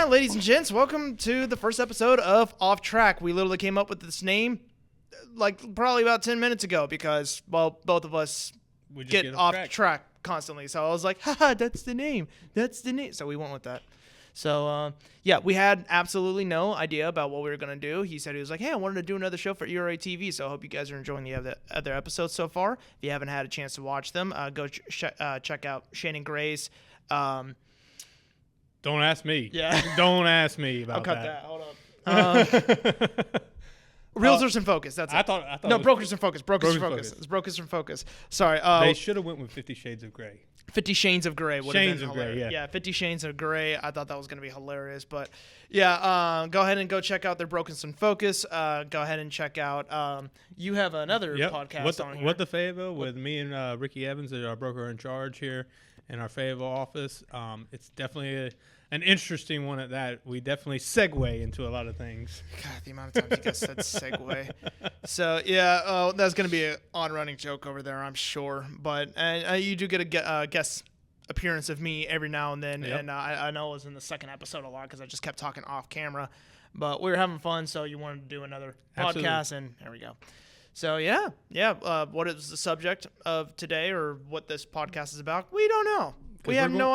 right, ladies and gents, welcome to the first episode of Off Track. We literally came up with this name like probably about 10 minutes ago because, well, both of us get off track constantly. So I was like, haha, that's the name. That's the name. So we went with that. So, yeah, we had absolutely no idea about what we were going to do. He said he was like, hey, I wanted to do another show for ERA TV, so I hope you guys are enjoying the other episodes so far. If you haven't had a chance to watch them, go check out Shane and Grace. Don't ask me. Yeah. Don't ask me about I'll cut that. Hold up. Realtors in Focus. That's it. I thought no, Brokers in Focus. Brokers in Focus. It's Brokers in Focus. Sorry. They should have went with 50 Shades of Grey. 50 Shades of Grey would have been hilarious. Grey, yeah. Yeah, 50 Shades of Grey. I thought that was going to be hilarious. But, yeah, go ahead and go check out their Brokers in Focus. Go ahead and check out you have another podcast on here. What the Fayetteville with me and Ricky Evans, our broker in charge here in our Fayetteville office. It's definitely an interesting one at that. We definitely segue into a lot of things. God, the amount of times you guys said segue. So, yeah, that's going to be an on-running joke over there, I'm sure. But you do get a guest appearance of me every now and then. Yep. And I know it was in the second episode a lot because I just kept talking off camera. But we were having fun, so you wanted to do another podcast, and there we go. So, yeah. What is the subject of today or what this podcast is about? We don't know. We have no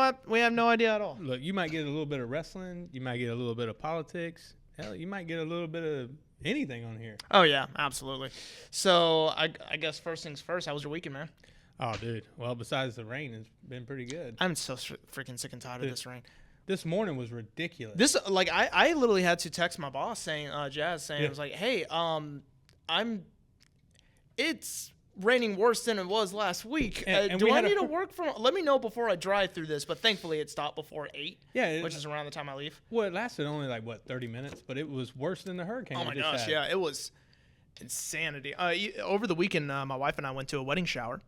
idea at all. Look, you might get a little bit of wrestling. You might get a little bit of politics. Hell, you might get a little bit of anything on here. Oh, yeah, absolutely. So, I guess first things first, how was your weekend, man? Oh, dude. Well, besides the rain, it's been pretty good. I'm so freaking sick and tired of this rain. This morning was ridiculous. I literally had to text my boss saying, Jazz, saying, Yeah. I was like, hey, it's raining worse than it was last week. Do I need to work from? Let me know before I drive through this. But thankfully, it stopped before 8. Yeah, which is around the time I leave. Well, it lasted only 30 minutes, but it was worse than the hurricane. Oh my gosh, yeah, it was insanity. Over the weekend, my wife and I went to a wedding shower.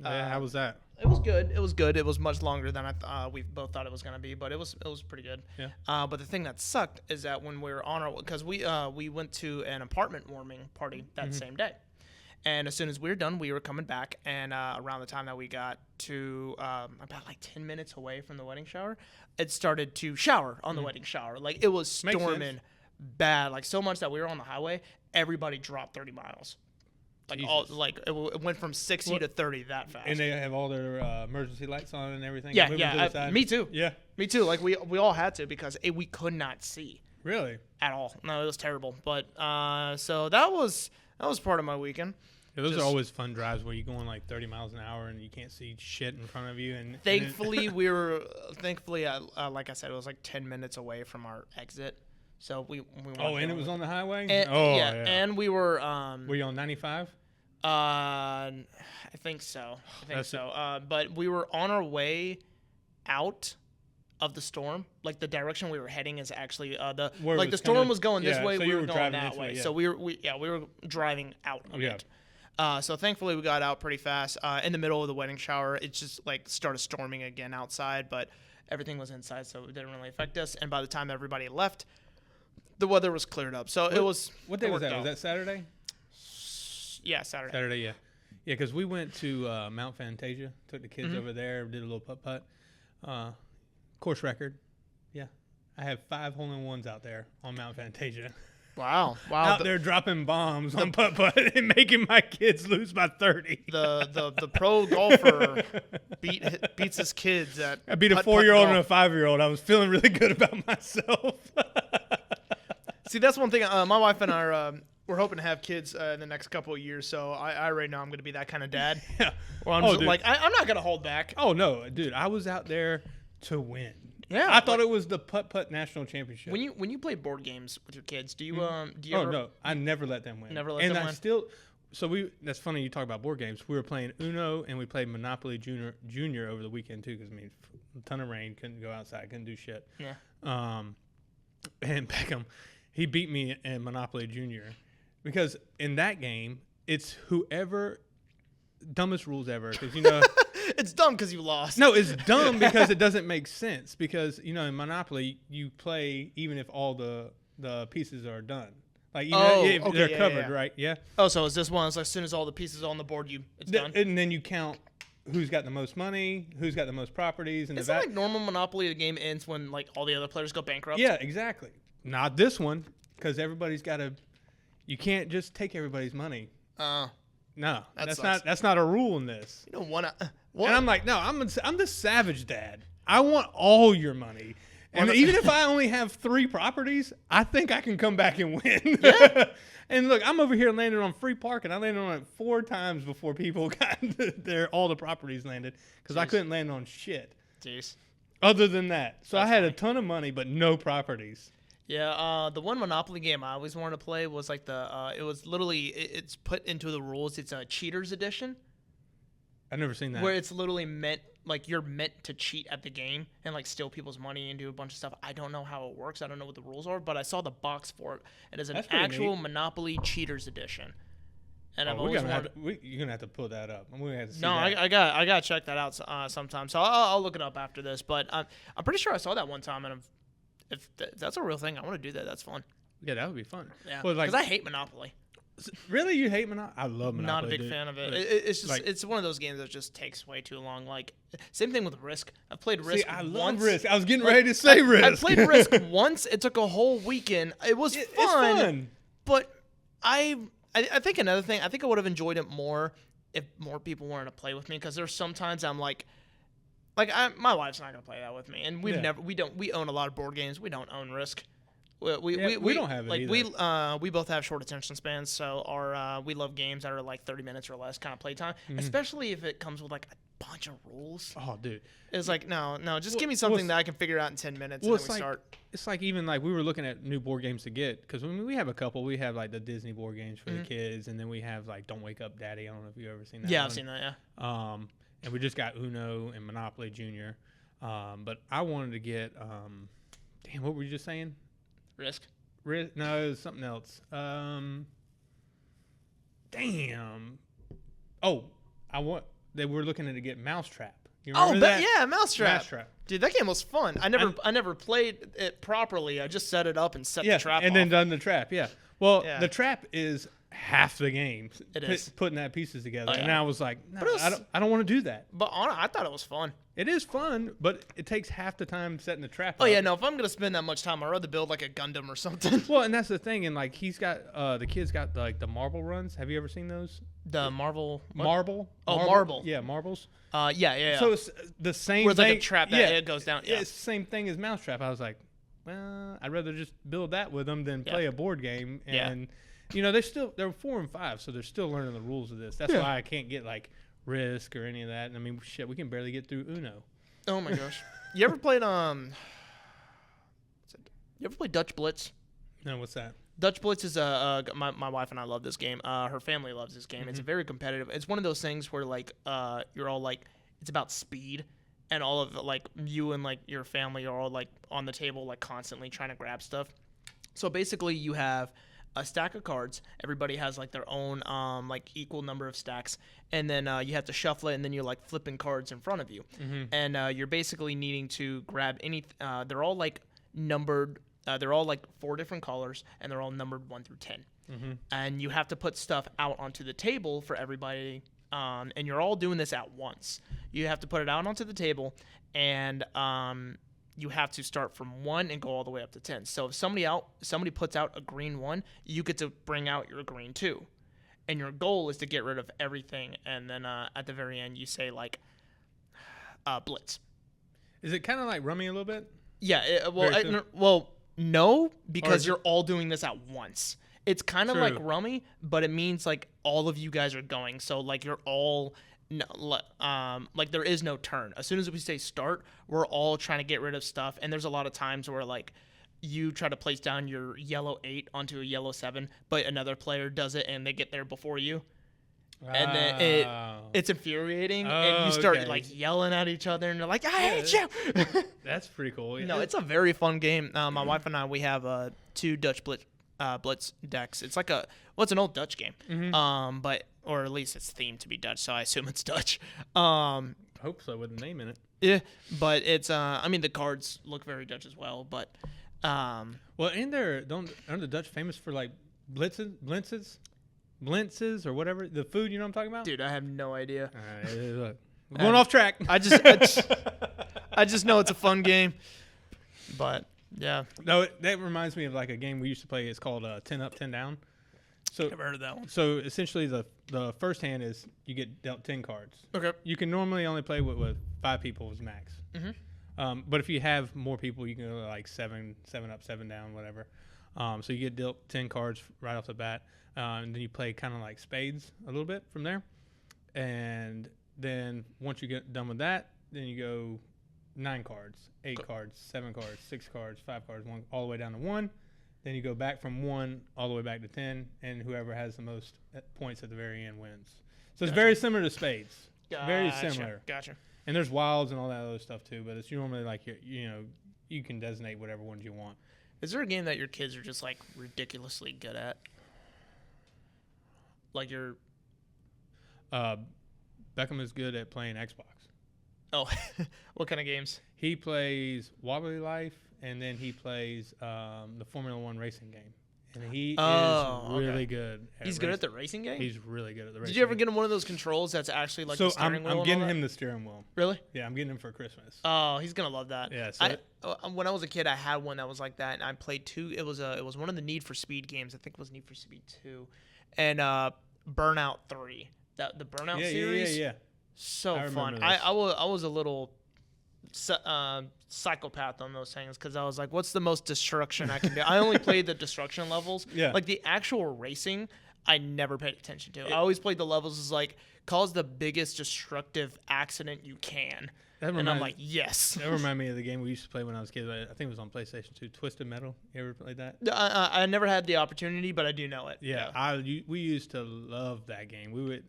Yeah, how was that? It was good. It was much longer than we both thought it was going to be, but it was pretty good. Yeah. But the thing that sucked is that when we were on because we went to an apartment warming party that same day. And as soon as we were done, we were coming back, and around the time that we got to about 10 minutes away from the wedding shower, it started to shower on the wedding shower. Like, it was storming bad, like so much that we were on the highway, everybody dropped 30 miles. It went from 60 to 30 that fast. And they have all their emergency lights on and everything? Yeah, me too. Yeah. Me too. Like, we all had to because we could not see. Really? At all. No, it was terrible. But so that was part of my weekend. Yeah, those are always fun drives where you're going 30 miles an hour and you can't see shit in front of you. And thankfully, like I said, it was 10 minutes away from our exit. So we went. Oh, and it was on the highway? And, yeah, and we were. Were you on 95? I think so. But we were on our way out of the storm. Like, the direction we were heading is actually the storm was going this way, so we were going that way. So we were driving out of it. So thankfully we got out pretty fast. In the middle of the wedding shower, it just started storming again outside, but everything was inside, so it didn't really affect us. And by the time everybody left, the weather was cleared up. So it was. What day was that? Was that Saturday? Yeah, Saturday. Saturday, yeah. Yeah, because we went to Mount Fantasia, took the kids over there, did a little putt-putt. Course record. Yeah. I have 5 hole-in-ones out there on Mount Fantasia. Wow. Out there dropping bombs on putt-putt and making my kids lose by 30. The pro golfer beats his kids at I beat a 4-year-old and a 5-year-old. I was feeling really good about myself. See, that's one thing. My wife and I we're hoping to have kids in the next couple of years, so I already know I'm going to be that kind of dad. Yeah. Where I'm I'm not going to hold back. Oh, no. Dude, I was out there to win. Yeah, I thought it was the putt-putt national championship. When you play board games with your kids, do you no, I never let them win. Never let them win. That's funny you talk about board games. We were playing Uno and we played Monopoly Junior over the weekend too, because a ton of rain, couldn't go outside, couldn't do shit. Yeah. And Beckham, he beat me in Monopoly Junior because in that game it's whoever dumbest rules ever, because it's dumb because you lost. No, it's dumb because it doesn't make sense, because in Monopoly you play even if all the pieces are done, if they're covered, right? Yeah. Oh, so is this one? It's as soon as all the pieces are on the board, it's done, and then you count who's got the most money, who's got the most properties, and it's not like normal Monopoly. The game ends when like all the other players go bankrupt. Yeah, exactly. Not this one, because everybody's got to. You can't just take everybody's money. No, that's not a rule in this. You don't want to. And I'm like, no, I'm the savage dad. I want all your money. And even if I only have 3 properties, I think I can come back and win. Yeah. And look, I'm over here landing on free parking. I landed on it 4 times before people got all the properties landed because I couldn't land on shit. Jeez. Other than that. So I had a ton of money, but no properties. Yeah, the one Monopoly game I always wanted to play was like it was literally, it's put into the rules. It's a Cheaters Edition. I've never seen that. Where it's literally meant, like you're meant to cheat at the game and like steal people's money and do a bunch of stuff. I don't know how it works. I don't know what the rules are, but I saw the box for it. It is an actual Monopoly Cheaters Edition. And I've always wanted. You're gonna have to pull that up. I'm gonna have to see that. I gotta check that out sometime. So I'll look it up after this. But I'm pretty sure I saw that one time, and if that's a real thing, I want to do that. That's fun. Yeah, that would be fun. Yeah, because I hate Monopoly. Really, you hate Monopoly? I love Monopoly. Not a big fan of it. It's just it's one of those games that just takes way too long. Like same thing with Risk. I've played Risk. I love once. Risk. I was getting ready to say Risk. I played Risk once. It took a whole weekend. It was fun. It's fun. But I think another thing. I think I would have enjoyed it more if more people wanted to play with me. Because there's sometimes I'm like my wife's not gonna play that with me, and we own a lot of board games. We don't own Risk. We don't have it like either. We both have short attention spans, so we love games that are like 30 minutes or less kind of playtime, especially if it comes with like a bunch of rules. Oh, dude, it's like no, just give me something that I can figure out in 10 minutes and then we start. It's like even like we were looking at new board games to get because we have a couple. We have like the Disney board games for the kids, and then we have like Don't Wake Up Daddy. I don't know if you've ever seen that. Yeah, I've seen that. Yeah. And we just got Uno and Monopoly Junior, but I wanted to get what were you just saying? Risk. No, it was something else. Oh, they were looking to get Mousetrap. You remember that? Yeah, Mousetrap. Dude, that game was fun. I never played it properly. I just set it up and set the trap and off. then done the trap. Yeah. Well, the trap is half the game. It is putting that pieces together, and I was like, no, I don't want to do that. But I thought it was fun. It is fun, but it takes half the time setting the trap up. Oh yeah, no. If I'm gonna spend that much time, I'd rather build like a Gundam or something. Well, and that's the thing, and like he's got the kids got like the marble runs. Have you ever seen those? The marble. Marble. Oh, marble. Yeah, marbles. Yeah. So it's the same. Where it's thing. like a trap that it goes down. Yeah. It's the same thing as Mousetrap. I was like, well, I'd rather just build that with them than play a board game. And they're 4 and 5, so they're still learning the rules of this. That's why I can't get like Risk or any of that. And I mean, shit, we can barely get through Uno. Oh my gosh. You ever played Dutch Blitz? No, what's that? Dutch Blitz is my wife and I love this game. Her family loves this game. Mm-hmm. It's very competitive. It's one of those things where like you're all like it's about speed, and all of like you and like your family are all like on the table like constantly trying to grab stuff. So basically you have a stack of cards. Everybody has like their own like equal number of stacks, and then you have to shuffle it, and then you're like flipping cards in front of you, and you're basically needing to grab any. They're all like numbered. They're all like 4 different colors, and they're all numbered 1 through 10. And you have to put stuff out onto the table for everybody, and you're all doing this at once. You have to put it out onto the table, and you have to start from 1 and go all the way up to 10. So if somebody puts out a green 1, you get to bring out your green 2. And your goal is to get rid of everything. And then at the very end, you say, like, blitz. Is it kind of like Rummy a little bit? Yeah. No, because you're all doing this at once. It's kind of like Rummy, but it means, like, all of you guys are going. So, like, you're all... No, like there is no turn. As soon as we say start, we're all trying to get rid of stuff, and there's a lot of times where like you try to place down your yellow 8 onto a yellow 7, but another player does it and they get there before you, and then it's infuriating, and you start like yelling at each other, and they're like, "I hate you." That's pretty cool. No, it's a very fun game. My wife and I, we have 2 Dutch Blitz decks. It's like it's an old Dutch game, or at least it's themed to be Dutch, so I assume it's Dutch. Hope so, with a name in it. Yeah, but it's I mean the cards look very Dutch as well, but well, aren't the Dutch famous for like blintzes or whatever, the food, you know what I'm talking about? Dude, I have no idea. Look, We're going off track. I just know it's a fun game. But yeah. No, that reminds me of like a game we used to play. It's called 10 Up, 10 Down. So Never heard of that one. So essentially, the first hand is you get dealt 10 cards. Okay. You can normally only play with 5 people as max. Mm-hmm. But if you have more people, you can go like 7 up, 7 down, whatever. So you get dealt 10 cards right off the bat, and then you play kind of like spades a little bit from there. And then once you get done with that, then you go 9 cards, 8 cards, 7 cards, 6 cards, 5 cards, 1, all the way down to 1. Then you go back from 1 all the way back to 10, and whoever has the most points at the very end wins. So it's very similar to spades. Very similar. Gotcha. And there's wilds and all that other stuff too, but it's normally like you can designate whatever ones you want. Is there a game that your kids are just like ridiculously good at? Like Beckham is good at playing Xbox. Oh, what kind of games? He plays Wobbly Life, and then he plays the Formula One racing game. And he is really good at He's good at the racing game? He's really good at the racing game. Did you ever get him one of those controls that's actually like the steering wheel? I'm getting him the steering wheel. Really? Yeah, I'm getting him for Christmas. Oh, he's going to love that. Yeah. So when I was a kid, I had one that was like that, and I played 2. It was one of the Need for Speed games. I think it was Need for Speed 2. And Burnout 3. The Burnout series? Yeah. So fun. I was a little psychopath on those things because I was like, what's the most destruction I can do? I only played the destruction levels. Yeah. Like the actual racing, I never paid attention to. I always played the levels as like, cause the biggest destructive accident you can. And I'm like, yes. That reminded me of the game we used to play when I was a kid. I think it was on PlayStation 2, Twisted Metal. You ever played that? I never had the opportunity, but I do know it. Yeah. We used to love that game.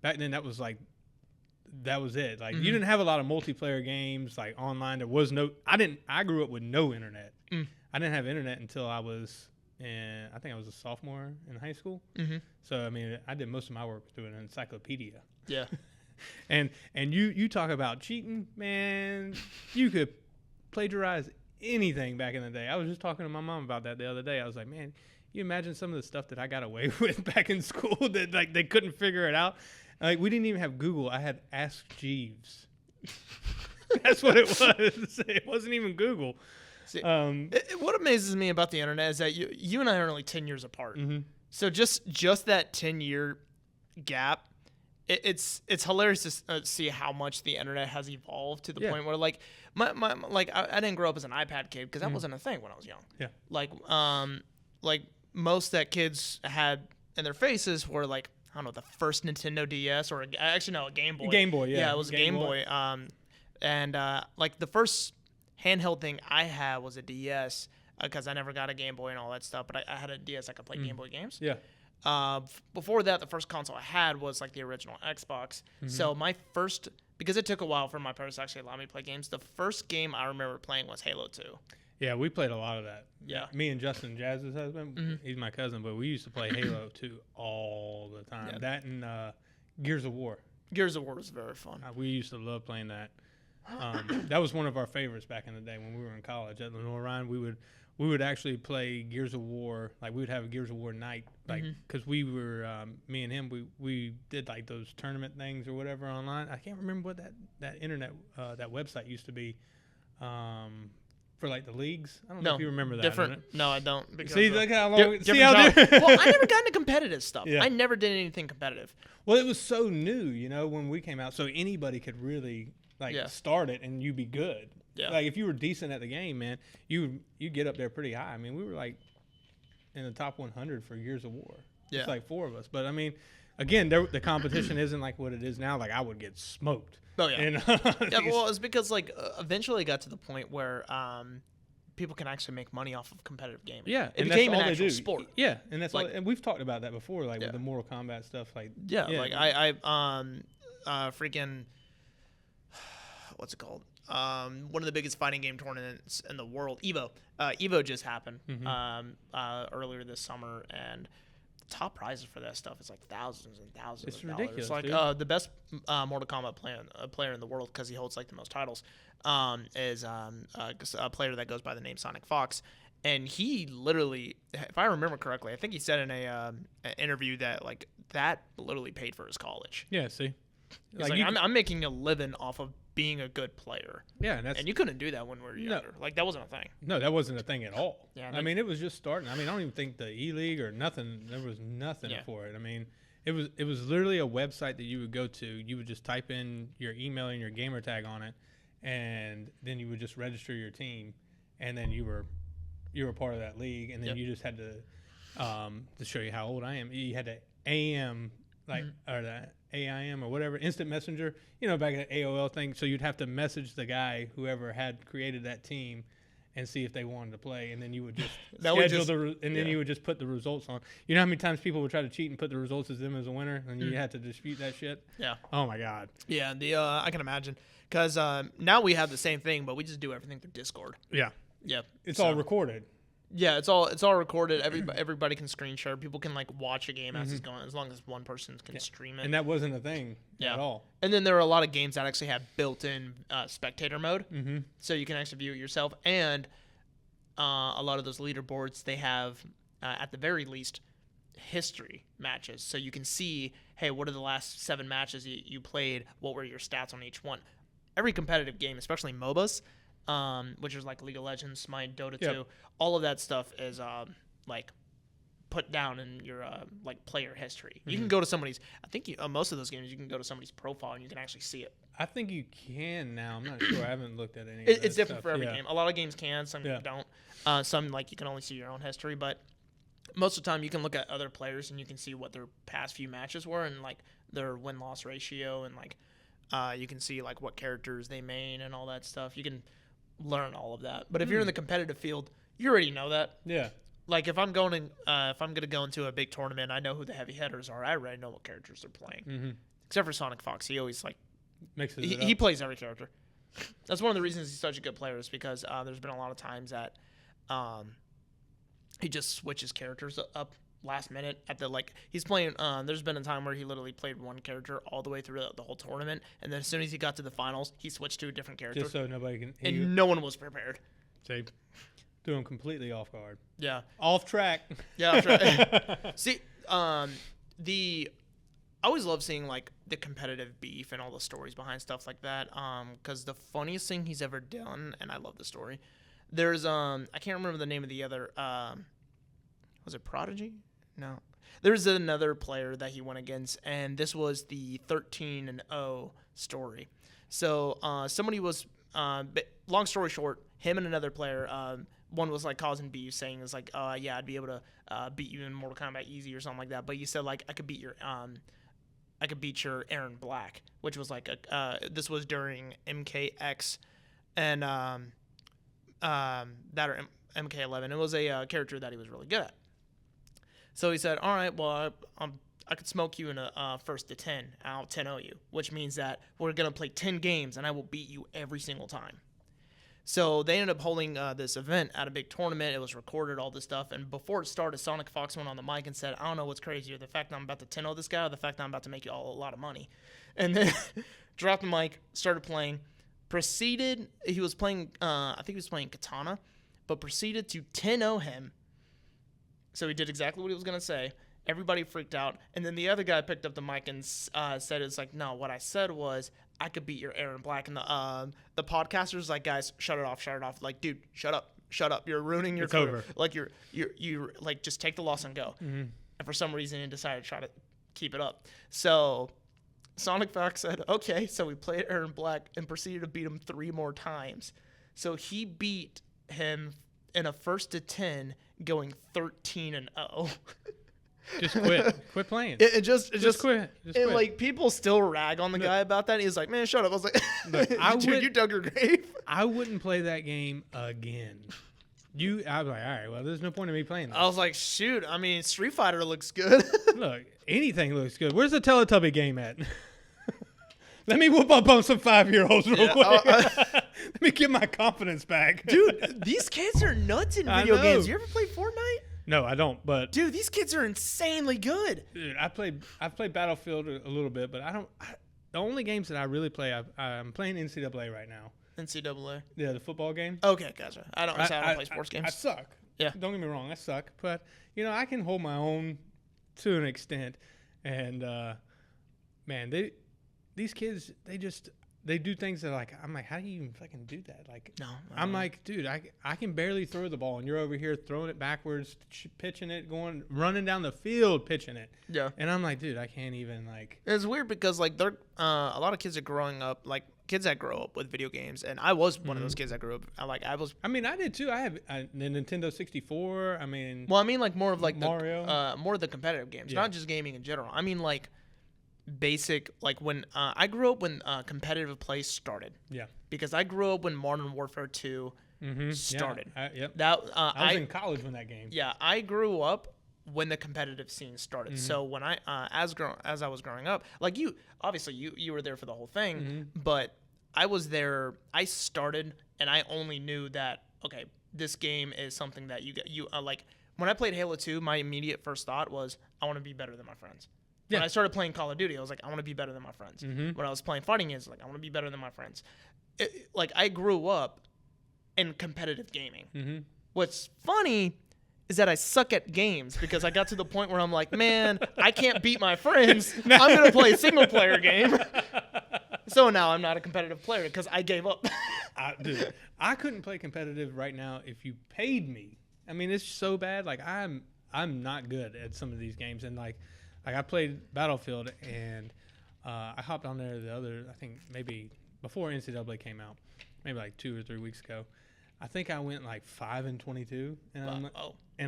Back then that was it. Like you didn't have a lot of multiplayer games like online. There was no. I grew up with no internet. I didn't have internet until I was I think I was a sophomore in high school. Mm-hmm. So I did most of my work through an encyclopedia. Yeah. and you talk about cheating, man. You could plagiarize anything back in the day. I was just talking to my mom about that the other day. I was like, man, you imagine some of the stuff that I got away with back in school that like they couldn't figure it out. Like we didn't even have Google. I had Ask Jeeves. That's what it was. It wasn't even Google. See, what amazes me about the internet is that you and I are only 10 years apart. Mm-hmm. So just that 10-year gap, it's hilarious to see how much the internet has evolved to the point where like I didn't grow up as an iPad kid because that wasn't a thing when I was young. Yeah. Like most that kids had in their faces were like, I don't know, the first Nintendo DS or a Game Boy. Game Boy, yeah. Yeah, it was a Game Boy. And like the first handheld thing I had was a DS because I never got a Game Boy and all that stuff. But I had a DS I could play Game Boy games. Yeah. Before that, the first console I had was like the original Xbox. Mm-hmm. So my first, because it took a while for my parents to actually allow me to play games, the first game I remember playing was Halo 2. Yeah, we played a lot of that. Yeah. Me and Justin, Jazz's husband, he's my cousin, but we used to play Halo 2 all the time. Yeah. That and Gears of War. Gears of War was very fun. We used to love playing that. That was one of our favorites back in the day when we were in college at Lenore Ryan. We would actually play Gears of War. Like we would have a Gears of War night, like because we were me and him. We did like those tournament things or whatever online. I can't remember what that internet that website used to be. For like the leagues, I don't know if you remember that. Different. No, I don't. See, look how long. Well, I never got into competitive stuff. Yeah. I never did anything competitive. Well, it was so new, when we came out, so anybody could really start it and you be good. Yeah. Like if you were decent at the game, man, you get up there pretty high. We were like in the top 100 for Gears of War. Yeah. It's like 4 of us, but again, the competition isn't like what it is now. Like I would get smoked. Oh yeah. Well, it's because like eventually it got to the point where people can actually make money off of competitive gaming. Yeah, it became an actual sport. Yeah, and that's and we've talked about that before, like with the Mortal Kombat stuff. Like like I freaking what's it called? One of the biggest fighting game tournaments in the world, Evo. Evo just happened earlier this summer, and top prizes for that stuff is like thousands and thousands it's of dollars. Ridiculous, like the best Mortal Kombat player in the world, because he holds like the most titles, is a player that goes by the name Sonic Fox, and he literally, if I remember correctly, I think he said in an interview that like that literally paid for his college. Yeah, see. Like I'm making a living off of being a good player. Yeah, and you couldn't do that when we were younger. Like that wasn't a thing. No, that wasn't a thing at all. Yeah, I mean, it was just starting. I mean, I don't even think the E-League or nothing. There was nothing for it. I mean, it was literally a website that you would go to. You would just type in your email and your gamer tag on it, and then you would just register your team, and then you were part of that league, and then you just had to show you how old I am. You had to AM or the AIM or whatever, instant messenger, back in the AOL thing. So you'd have to message the guy, whoever had created that team, and see if they wanted to play. And then you would just then you would just put the results on. You know how many times people would try to cheat and put the results as them as a winner, and you had to dispute that shit? Yeah. Oh my God. Yeah. I can imagine. Because now we have the same thing, but we just do everything through Discord. Yeah. Yeah. It's all recorded. Yeah, it's all recorded. Everybody can screen share. People can watch a game as it's going, as long as one person can stream it. And that wasn't a thing at all. And then there are a lot of games that actually have built-in spectator mode, so you can actually view it yourself. And a lot of those leaderboards, they have at the very least history matches, so you can see, hey, what are the last 7 matches you played? What were your stats on each one? Every competitive game, especially MOBAs. Which is like League of Legends, Smite, Dota 2. All of that stuff is put down in your player history. You can go to somebody's. I think most of those games you can go to somebody's profile and you can actually see it. I think you can now. I'm not sure. I haven't looked at any. It's different for every game. A lot of games can, some don't. Some you can only see your own history, but most of the time you can look at other players and you can see what their past few matches were and their win-loss ratio and you can see what characters they main and all that stuff. You can learn all of that. But if you're in the competitive field, you already know that. Yeah. If I'm going to go into a big tournament, I know who the heavy hitters are. I already know what characters they're playing. Mm-hmm. Except for Sonic Fox, he always mixes it up. He plays every character. That's one of the reasons he's such a good player is because there's been a lot of times that he just switches characters up last minute at the he's playing. There's been a time where he literally played one character all the way through the whole tournament, and then as soon as he got to the finals, he switched to a different character, just so nobody can. And no one was prepared. See, threw him completely off guard. Yeah, off track. Yeah, off track. See, I always love seeing the competitive beef and all the stories behind stuff like that. Because the funniest thing he's ever done, and I love the story. There's I can't remember the name of the other. Was it Prodigy? No. There's another player that he went against, and this was the 13-0 story. So somebody was, long story short, him and another player, one was causing beef, saying it's yeah, I'd be able to beat you in Mortal Kombat easy or something like that. But you said I could beat your Aaron Black, which was this was during MKX and that or MK11. It was a character that he was really good at. So he said, all right, well, I could smoke you in a first to 10. I'll 10-0 you, which means that we're going to play 10 games, and I will beat you every single time. So they ended up holding this event at a big tournament. It was recorded, all this stuff. And before it started, Sonic Fox went on the mic and said, I don't know what's crazier, the fact that I'm about to 10-0 this guy or the fact that I'm about to make you all a lot of money. And then dropped the mic, started playing, he was playing, I think he was playing Katana, but proceeded to 10-0 him. So he did exactly what he was going to say. Everybody freaked out. And then the other guy picked up the mic and said, it's no, what I said was, I could beat your Aaron Black. And the podcaster's guys, shut it off. Dude, shut up. You're ruining your career. Over. You're just take the loss and go. Mm-hmm. And for some reason, he decided to try to keep it up. So Sonic Fox said, okay. So we played Aaron Black and proceeded to beat him 3 more times. So he beat him in a first to 10, going 13-0. Just quit playing. It just quit. And quit. People still rag on the guy about that. He's like, man, shut up. I was like, dude, you dug your grave. I wouldn't play that game again. I was like, all right, well, there's no point in me playing this. I was like, shoot, I mean, Street Fighter looks good. Look, anything looks good. Where's the Teletubby game at? Let me whoop up on some 5-year-olds real quick. Let me get my confidence back. Dude, these kids are nuts in video games. You ever play Fortnite? No, I don't. But dude, these kids are insanely good. Dude, I've played Battlefield a little bit, but the only games that I really play, I'm playing NCAA right now. NCAA? Yeah, the football game. Okay, gotcha. I don't play sports games. I suck. Yeah. Don't get me wrong, I suck. But, I can hold my own to an extent. And, man, these kids, they do things that like I'm like, how do you even fucking do that? Like, no, I'm like, dude, I can barely throw the ball, and you're over here throwing it backwards, pitching it, running down the field, pitching it. Yeah. And I'm like, dude, I can't even like. It's weird because like they're a lot of kids are growing up like kids that grow up with video games, and I was one of those kids that grew up. I did too. I have the Nintendo 64. I mean, well, I mean like more of like Mario, more of the competitive games, not just gaming in general. I mean like basic like when I grew up when competitive play started. Yeah. Because I grew up when Modern Warfare 2 started. Yeah, yep. That I was in college when that game. Yeah, I grew up when the competitive scene started. So when I as I was growing up, like you, obviously you were there for the whole thing, but I was there. I started and I only knew that okay, this game is something that you like. When I played Halo 2, my immediate first thought was I want to be better than my friends. When I started playing Call of Duty, I was like, I want to be better than my friends. When I was playing fighting games, like I want to be better than my friends. Like I grew up in competitive gaming. What's funny is that I suck at games because I got to the point where I'm like, man, I can't beat my friends. I'm gonna play a single player game. So now I'm not a competitive player because I gave up. Dude, I couldn't play competitive right now if you paid me. I mean, it's so bad. Like I'm not good at some of these games, and like I played Battlefield, and I hopped on there I think maybe before NCAA came out, maybe like 2 or 3 weeks ago. I think I went like 5-22, and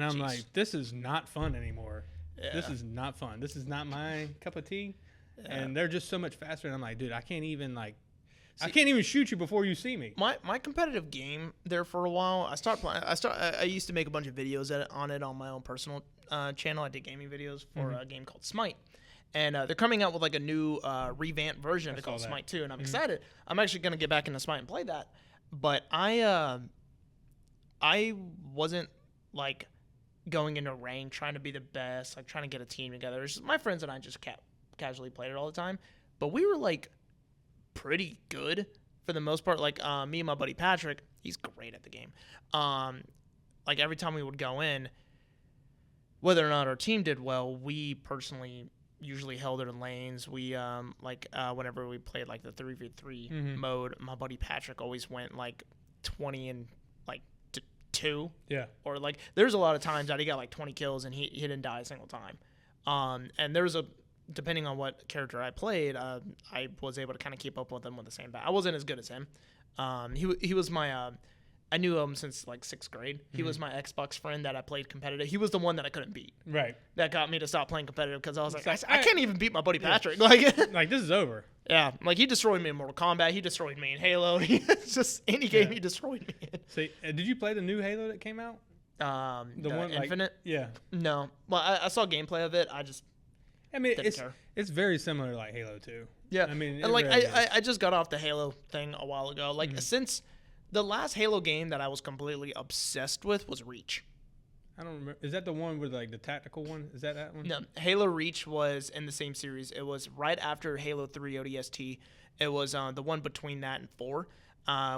I'm like, this is not fun anymore. Yeah. This is not fun. This is not my cup of tea. Yeah. And they're just so much faster, and I'm like, dude, I can't even shoot you before you see me. My competitive game there for a while. I used to make a bunch of videos on it on my own personal channel. I did gaming videos for a game called Smite, and they're coming out with like a new revamped version of it called Smite 2, and I'm excited. I'm actually gonna get back into Smite and play that, but I wasn't like going into rank trying to be the best, like trying to get a team together. It's just my friends and I just casually played it all the time, but we were like pretty good for the most part. Like me and my buddy Patrick, he's great at the game. Like every time we would go in, whether or not our team did well, we personally usually held it in lanes. We whenever we played like the 3v3 mode, my buddy Patrick always went like 20 and like 2. Yeah. Or like there's a lot of times that he got like 20 kills and he didn't die a single time. And there was depending on what character I played, I was able to kind of keep up with him with the same bat. I wasn't as good as him. He was my I knew him since like 6th grade. He was my Xbox friend that I played competitive. He was the one that I couldn't beat. Right. That got me to stop playing competitive because I was like, I can't even beat my buddy Patrick. Like this is over. Yeah. Like he destroyed me in Mortal Kombat. He destroyed me in Halo. It's just any game he destroyed me in. So, did you play the new Halo that came out? The one Infinite? Yeah. No. Well, I saw gameplay of it. I mean, it's very similar to like Halo 2. Yeah. I mean, and like I just got off the Halo thing a while ago. Like since the last Halo game that I was completely obsessed with was Reach. I don't remember. Is that the one with like the tactical one? Is that one? No, Halo Reach was in the same series. It was right after Halo 3 ODST. It was the one between that and 4,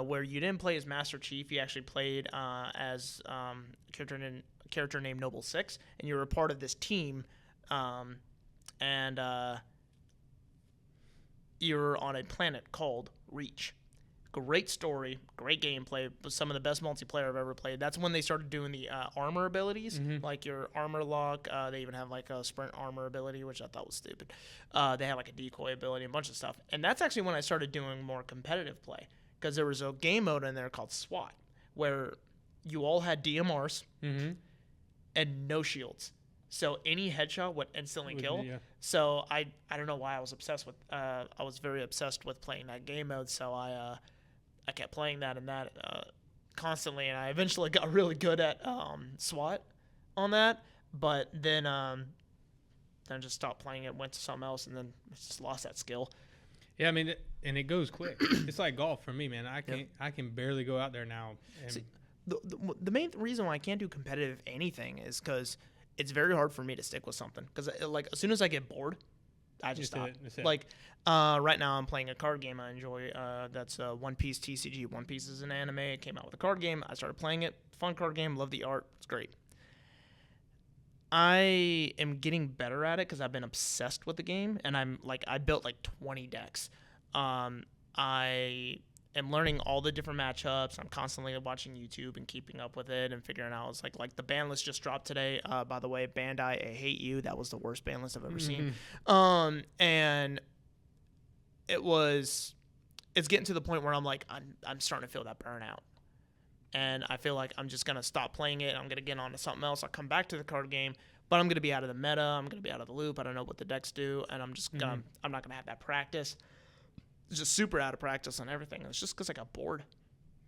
where you didn't play as Master Chief. You actually played as a character named Noble 6, and you were a part of this team. And you're on a planet called Reach. Great story, great gameplay, some of the best multiplayer I've ever played. That's when they started doing the armor abilities, like your armor lock. They even have like a sprint armor ability, which I thought was stupid. They have like a decoy ability, a bunch of stuff. And that's actually when I started doing more competitive play, because there was a game mode in there called SWAT, where you all had DMRs and no shields. So any headshot would instantly kill. Yeah. So I don't know why I was obsessed with. I was very obsessed with playing that game mode. So I kept playing that constantly, and I eventually got really good at SWAT on that. But then I just stopped playing it, went to something else, and then just lost that skill. Yeah, I mean, it goes quick. It's like golf for me, man. I can barely go out there now. See, the main reason why I can't do competitive anything is because it's very hard for me to stick with something, because like as soon as I get bored, I just stop. Like right now I'm playing a card game I enjoy. That's One Piece TCG. One Piece is an anime. It came out with a card game. I started playing it. Fun card game. Love the art. It's great. I am getting better at it because I've been obsessed with the game, and I built like 20 decks. I am learning all the different matchups. I'm constantly watching YouTube and keeping up with it and figuring out. It's like the ban list just dropped today. By the way, Bandai, I hate you. That was the worst ban list I've ever seen. And it's getting to the point where I'm like, I'm starting to feel that burnout. And I feel like I'm just going to stop playing it. I'm going to get on to something else. I'll come back to the card game, but I'm going to be out of the meta. I'm going to be out of the loop. I don't know what the decks do. And I'm not going to have that practice. It's just super out of practice on everything. It's just because I got bored.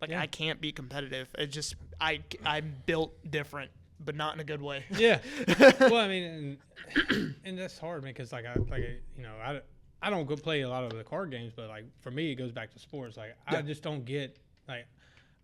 Like, I can't be competitive. It just, I'm built different, but not in a good way. Yeah. Well, I mean, and that's hard because I don't go play a lot of the card games, but like for me, it goes back to sports. Like I just don't get like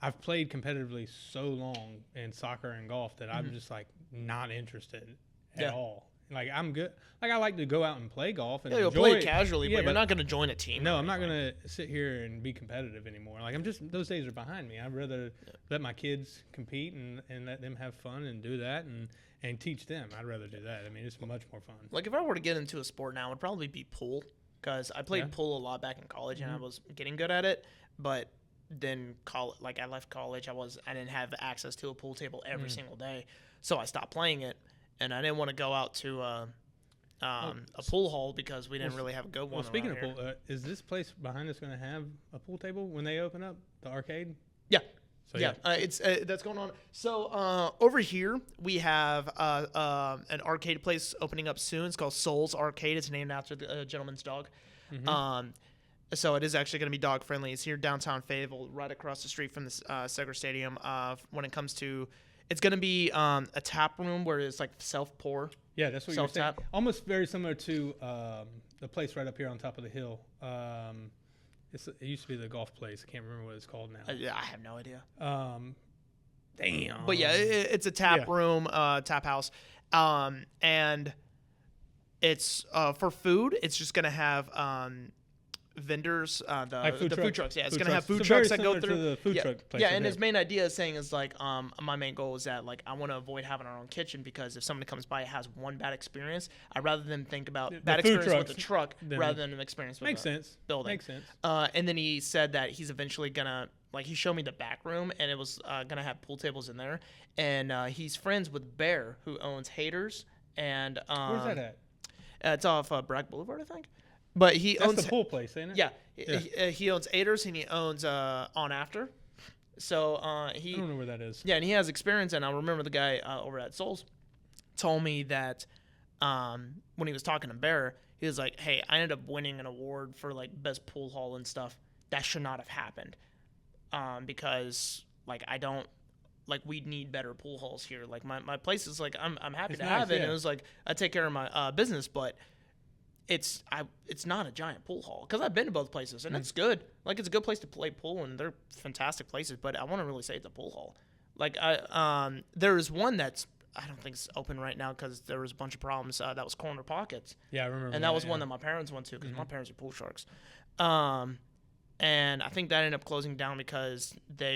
I've played competitively so long in soccer and golf that I'm just like not interested at all. Like I'm good. Like I like to go out and play golf and you'll enjoy play it casually, but you're not going to join a team. No, I'm not going to sit here and be competitive anymore. Like those days are behind me. I'd rather let my kids compete and let them have fun and do that and teach them. I'd rather do that. I mean, it's much more fun. Like if I were to get into a sport now, it would probably be pool. Because I played pool a lot back in college, and I was getting good at it. But then, I left college. I didn't have access to a pool table every single day, so I stopped playing it. And I didn't want to go out to a pool hall because we didn't really have a good one. Well, speaking of pool, is this place behind us going to have a pool table when they open up the arcade? Yeah. So, it's that's going on. So over here we have an arcade place opening up soon. It's called Soul's Arcade. It's named after the gentleman's dog. So it is actually going to be dog friendly. It's here downtown Fayetteville, right across the street from the Seger Stadium. When it comes to, it's going to be a tap room where it's like self pour. Yeah, that's what you're saying. Almost very similar to the place right up here on top of the hill. It used to be the golf place. I can't remember what it's called now. I have no idea. Damn. But yeah, it's a tap room, tap house. And it's for food. It's just going to have vendors, the food trucks. Yeah, it's going to have food trucks that go through. To the food truck place yeah, and his main idea is saying is like, my main goal is that like I want to avoid having our own kitchen because if somebody comes by and has one bad experience, I'd rather them think about bad experience with the truck rather than an experience with the building. Makes sense. And then he said that he's eventually gonna he showed me the back room and it was gonna have pool tables in there, and he's friends with Bear who owns Haters and where's that at? It's off Bragg Boulevard, I think. But he owns the pool place, ain't it? Yeah. He owns Aiders and he owns On After. So I don't know where that is. Yeah, and he has experience. And I remember the guy over at Souls told me that when he was talking to Bear, he was like, "Hey, I ended up winning an award for like best pool hall and stuff. That should not have happened because like I don't." Like we need better pool halls here. Like my place is like I'm happy to have it. And it was like I take care of my business, but it's not a giant pool hall because I've been to both places and it's good. Like it's a good place to play pool and they're fantastic places. But I want to really say it's a pool hall. Like there is one that's I don't think it's open right now because there was a bunch of problems. That was Corner Pockets. Yeah, I remember. And that was one that my parents went to because my parents are pool sharks. And I think that ended up closing down because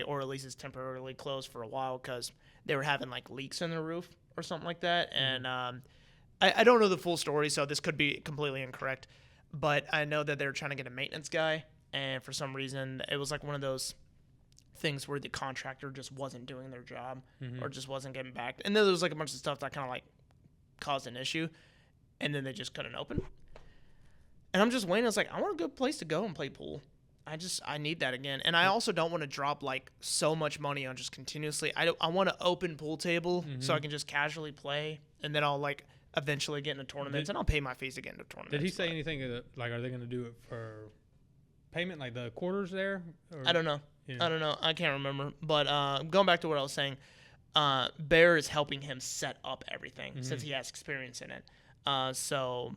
or at least it's temporarily closed for a while because they were having like leaks in the roof or something like that. And I don't know the full story, so this could be completely incorrect. But I know that they were trying to get a maintenance guy, and for some reason it was like one of those things where the contractor just wasn't doing their job or just wasn't getting back. And then there was like a bunch of stuff that kind of like caused an issue, and then they just couldn't open. And I'm just waiting. I was like, I want a good place to go and play pool. I need that again. And I also don't want to drop like so much money on just continuously. I want to open pool table so I can just casually play, and then I'll like eventually get into tournaments and I'll pay my fees to get into tournaments. Did he say anything like are they going to do it for payment like the quarters there? Or? I don't know. Yeah. I don't know. I can't remember. But going back to what I was saying, Bear is helping him set up everything since he has experience in it. So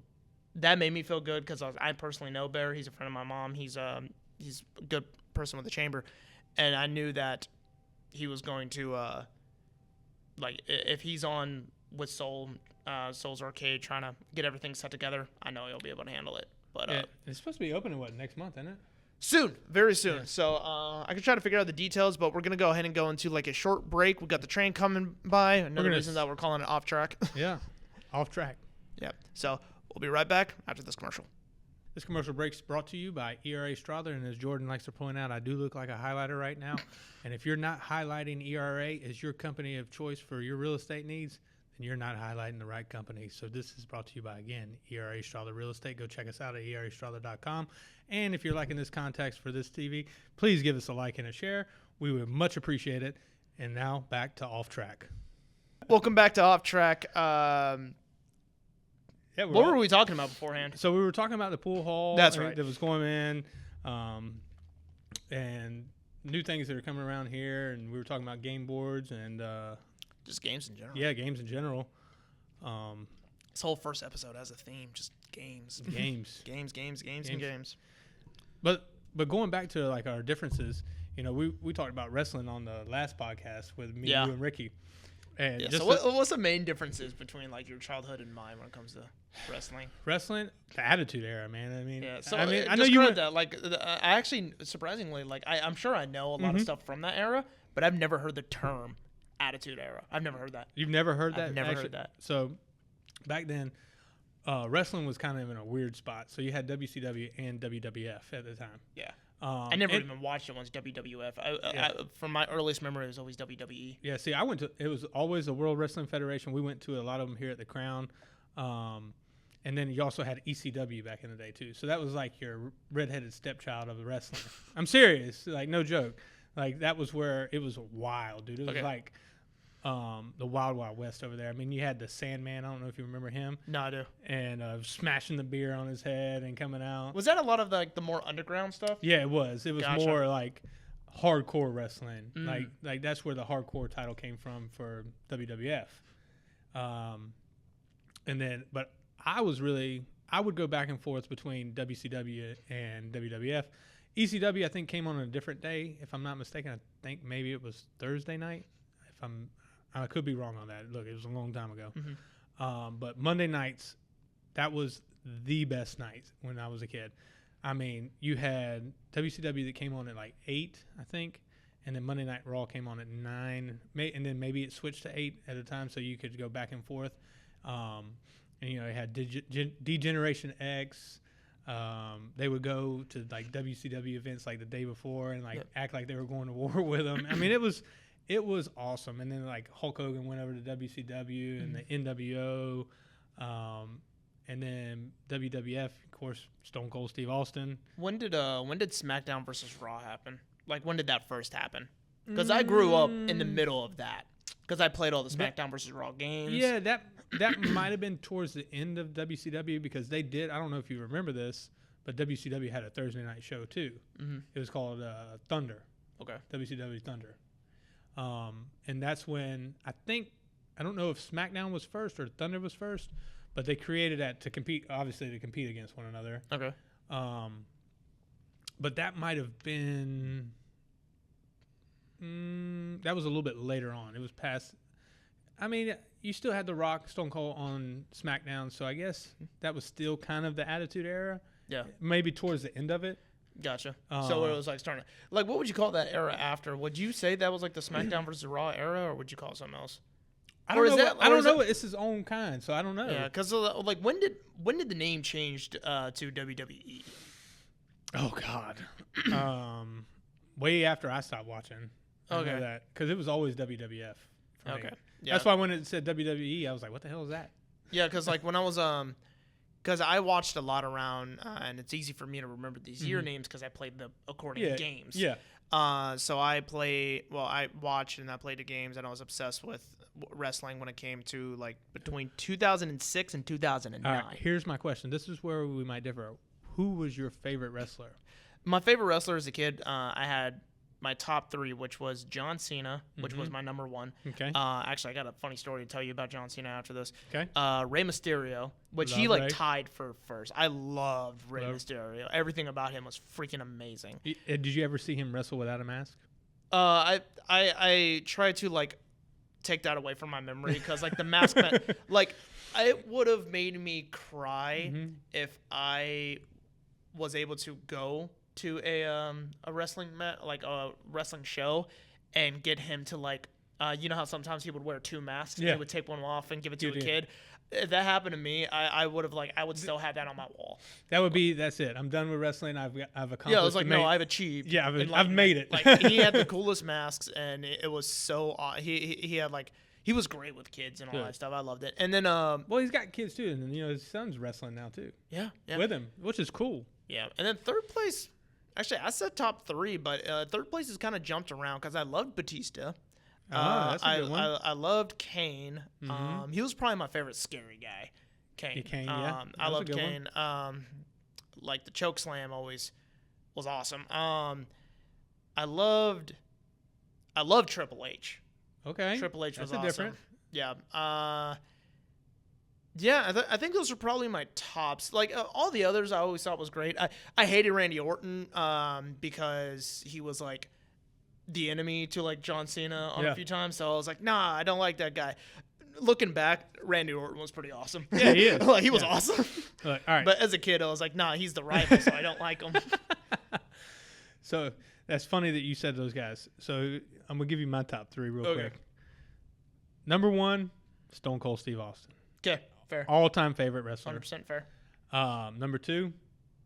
that made me feel good because I personally know Bear. He's a friend of my mom. He's a good person with the chamber, and I knew that he was going to like if he's on with Soul's Arcade trying to get everything set together, I know he'll be able to handle it. But it's supposed to be opening next month, isn't it? Soon, very soon. Yeah. So I could try to figure out the details, but we're gonna go ahead and go into like a short break. We got the train coming by. Another reason that we're calling it Off Track. Yeah, Off Track. Yeah. So we'll be right back after this commercial. This commercial break is brought to you by ERA Strother, and as Jordan likes to point out, I do look like a highlighter right now. And if you're not highlighting ERA as your company of choice for your real estate needs, then you're not highlighting the right company. So this is brought to you by, again, ERA Strother Real Estate. Go check us out at erastrother.com. And if you're liking this context for this TV, please give us a like and a share. We would much appreciate it. And now back to Off Track. Welcome back to Off Track. What were we talking about beforehand? So we were talking about the pool hall. That's right. That was going in, and new things that are coming around here. And we were talking about game boards and just games in general. Yeah, games in general. This whole first episode has a theme, just games. Games. But going back to like our differences, you know, we talked about wrestling on the last podcast with me, you, and Ricky. And so what's the main differences between like your childhood and mine when it comes to wrestling? Wrestling, the Attitude Era, man. I mean, So I mean, I know you that. Like, I actually surprisingly, like, I'm sure I know a lot of stuff from that era, but I've never heard the term Attitude Era. I've never heard that. You've never heard that? I've never heard that. So back then, wrestling was kind of in a weird spot. So you had WCW and WWF at the time. Yeah. I never even watched it once, WWF. From my earliest memory, it was always WWE. Yeah, see, it was always the World Wrestling Federation. We went to a lot of them here at the Crown. And then you also had ECW back in the day, too. So that was like your redheaded stepchild of the wrestling. I'm serious. Like, no joke. Like, that was where it was wild, dude. It was like the Wild Wild West over there. I mean, you had the Sandman. I don't know if you remember him. No, I do. And smashing the beer on his head and coming out. Was that a lot of the more underground stuff? Yeah, it was. It was more like hardcore wrestling. Like that's where the hardcore title came from for WWF. But I would go back and forth between WCW and WWF. ECW, I think, came on a different day. If I'm not mistaken, I think maybe it was Thursday night. I could be wrong on that. Look, it was a long time ago. But Monday nights, that was the best night when I was a kid. I mean, you had WCW that came on at like 8, I think, and then Monday Night Raw came on at 9, and then maybe it switched to 8 at a time so you could go back and forth. And, you know, it had D-Generation X. They would go to like WCW events like the day before and act like they were going to war with them. I mean, it was awesome. And then like Hulk Hogan went over to WCW and the NWO, and then WWF, of course, Stone Cold Steve Austin. When did SmackDown versus Raw happen? Like, when did that first happen? Because I grew up in the middle of that. Because I played all the SmackDown versus Raw games. Yeah, that might have been towards the end of WCW because they did. I don't know if you remember this, but WCW had a Thursday night show too. It was called Thunder. Okay. WCW Thunder. And that's when I don't know if SmackDown was first or Thunder was first, but they created that to compete against one another. Okay. But that might have been that was a little bit later on. It was past. I mean, you still had The Rock, Stone Cold on SmackDown, so I guess that was still kind of the Attitude Era. Yeah. Maybe towards the end of it. Gotcha. So it was like starting. Like, what would you call that era after? Would you say that was like the SmackDown versus Raw era, or would you call it something else? I don't know. It's his own kind, so I don't know. Yeah, because like when did the name change to WWE? Oh God, way after I stopped watching. I know that because it was always WWF. Okay. Yeah. That's why when it said WWE, I was like, "What the hell is that?" Yeah, because like when I was because I watched a lot around, and it's easy for me to remember these year names because I played the accordion games. Yeah. So I watched and I played the games, and I was obsessed with wrestling when it came to like between 2006 and 2009. All right, here's my question. This is where we might differ. Who was your favorite wrestler? My favorite wrestler as a kid, I had my top 3, which was John Cena, which was my number 1. Okay. Actually, I got a funny story to tell you about John Cena after this. Okay. Rey Mysterio, which he tied for first. I loved Rey Mysterio. Everything about him was freaking amazing. Did you ever see him wrestle without a mask? I tried to like take that away from my memory because like the mask meant, like it would have made me cry if I was able to go to a wrestling a wrestling show and get him to like you know how sometimes he would wear 2 masks and he would take one off and give it to a kid. if that happened to me, I would have I would still have that on my wall. That's it. I'm done with wrestling. I've accomplished. Yeah, I was like, no, I've achieved. Yeah, I've made it. He had the coolest masks, and it was so he had he was great with kids and all that stuff. I loved it. And then well, he's got kids too, and his son's wrestling now too. Yeah. With him, which is cool. Yeah, and then third place. Actually, I said top 3, but third place has kind of jumped around because I loved Batista. That's a good one. I loved Kane. Mm-hmm. He was probably my favorite scary guy. Kane. Yeah. I loved Kane. Like the choke slam always was awesome. I loved Triple H. Okay. Triple H was That's awesome. Different. Yeah. Yeah, I think those are probably my tops. Like all the others, I always thought was great. I hated Randy Orton because he was like the enemy to like John Cena on a few times. So I was like, nah, I don't like that guy. Looking back, Randy Orton was pretty awesome. Yeah, he is. He was awesome. All right. But as a kid, I was like, nah, he's the rival, so I don't like him. So that's funny that you said those guys. So I'm gonna give you my top 3 real quick. Number 1, Stone Cold Steve Austin. Okay, fair. All-time favorite wrestler. 100% fair. Number 2,